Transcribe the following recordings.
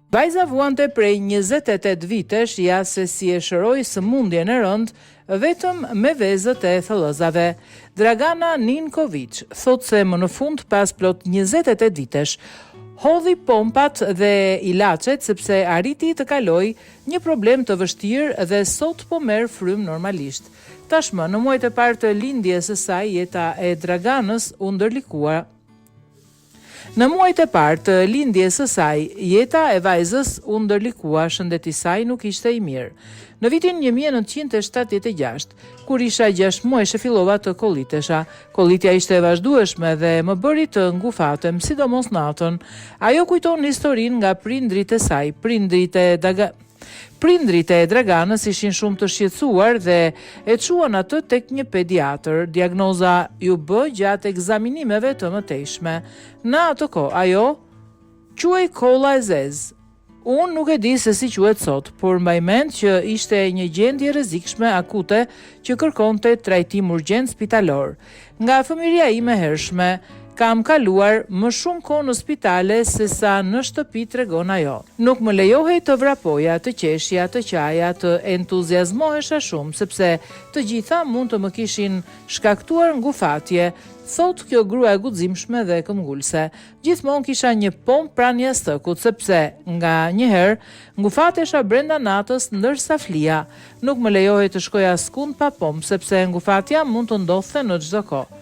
Vajza vuante prej 28 vitesh, ja se si e shëroi sëmundjen e rëndë vetëm me vezët e thellëzave. Dragana Ninković thot se më në fund pas plot 28 vitesh hodhi pompat dhe ilaçet sepse arriti të kaloj një problem të vështirë dhe sot po merr frym normalisht. Tashmë në muajt e parë të lindjes së saj jeta e Draganës u ndërlikua. Në muajt e parë të lindjes së saj, jeta e vajzës u ndërlikua, shëndeti i saj nuk ishte i mirë. Në vitin 1976, kur isha 6 muajsh fillova të kollitesha. Kollitja ishte e vazhdueshme dhe më bëri të ngufatem, sidomos natën. Ajo kujton historinë nga prindrit e saj. Prindrit e Draganës ishin shumë të shqetësuar dhe e çuan atë tek një pediatër. Diagnoza ju bë gjatë ekzaminimeve të mëtejshme. Në atë kohë, ajo quhej kolla e zezë. Unë nuk e di se si quhet sot, por mbaj mend që ishte një gjendje rrezikshme akute që kërkonte trajtim urgjent spitalor. Nga fëmijëria ime e hershme, kam kaluar më shumë kohë në spitale se sa në shtëpi, tregon ajo. Nuk më lejohej të vrapoja, të qeshja, të qaja, të entuziazmohesha shumë, sepse të gjitha mund të më kishin shkaktuar ngufatje, thot kjo grua e guximshme dhe këmbgulse. Gjithmonë kisha një pomp pranë jastëkut, sepse nga një herë ngufatesha brenda natës ndërsa flia. Nuk më lejohej të shkoja askund pa pomp, sepse ngufatja mund të ndodhte në çdo kohë.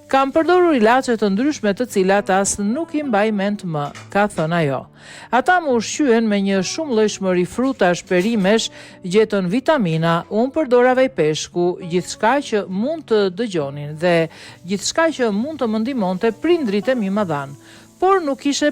Kam përdorur ilaçe të ndryshme të cilat as nuk i mbaj mend më, ka thënë ajo. Ata më ushqyen me një shumëllojshmëri frutash, perimesh, gjetën vitamina, unë përdora peshku, gjithçka që mund të dëgjonin dhe gjithçka që mund të më ndihmonte prindrit e mi madhan. Por nuk ishte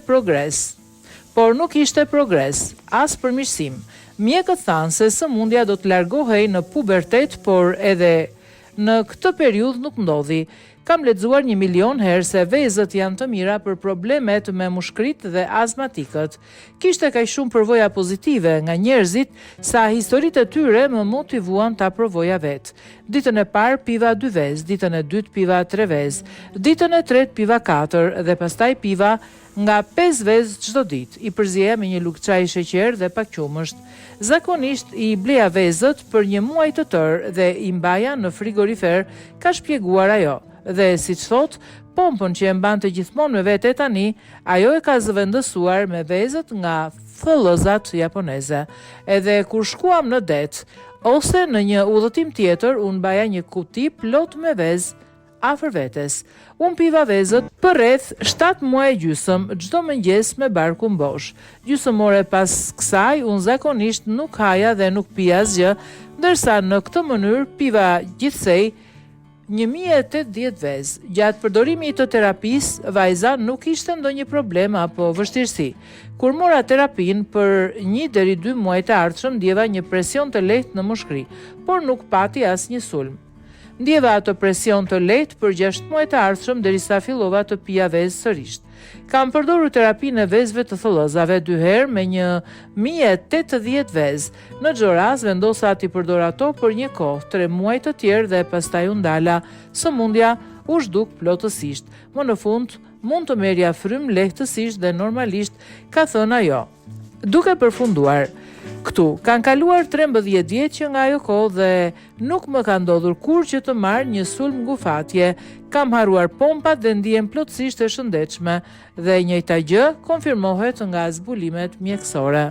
progres, as përmirësim. Mjekët thanë se sëmundja do të largohej në pubertet, por edhe në këtë periudhë nuk ndodhi. Kam lexuar 1 milion herë se vezët janë të mira për problemet me mushkrit dhe azmatikët. Kishte kaq shumë përvoja pozitive nga njerëzit sa historitë e tyre më motivuan ta provoja vetë. Ditën e parë piva 2 vezë, ditën e dytë piva 3 vezë, ditën e tretë piva 4 dhe pastaj piva nga 5 vezë çdo ditë. I përzieja me një lugë çaji sheqer dhe pak qumësht. Zakonisht i bleja vezët për një muaj të tërë dhe i mbaja në frigorifer, ka shpjeguar ajo. Dhe si që thot, pompën që e mbante gjithmonë me vete tani, ajo e ka zëvendësuar me vezët nga thellëzat japoneze. Edhe kur shkuam në det, ose në një udhëtim tjetër, unë baja një kuti plot me vezë afër vetes. Unë piva vezët për rreth 7 muaj e gjysëm, çdo mëngjes me barku mbosh. Gjysmë ore pas kësaj, unë zakonisht nuk haja dhe nuk pija asgjë, ndërsa në këtë mënyrë piva gjithsej 1080 vezë. Gjatë përdorimit të terapisë, vajza nuk ishte ndonjë problem apo vështirësi. Kur mora terapin për 1 deri 2 muaj të ardhshëm, ndjeva një presion të lehtë në mushkri, por nuk pati asnjë sulm. Ndjeva ato presion të lehtë për 6 muaj të ardhshëm derisa fillova të pija vezë sërish. Kam përdorur terapinë e vezëve të thellëzave 2 herë me 1080 vezë. Në çdo rast vendosa ti përdor ato për një kohë, 3 muaj të tjerë dhe pastaj u ndala. Sëmundja u zhduk plotësisht. Më në fund mund të merrja frym lehtësisht dhe normalisht, ka thënë ajo. Duke përfunduar, këtu kanë kaluar 13 vjet që nga ajo kohë dhe nuk më ka ndodhur kur që të marr një sulm ngufatje. Kam haruar pompat dhe ndihem plotësisht e shëndetshme dhe njëjta gjë konfirmohet nga zbulimet mjekësore.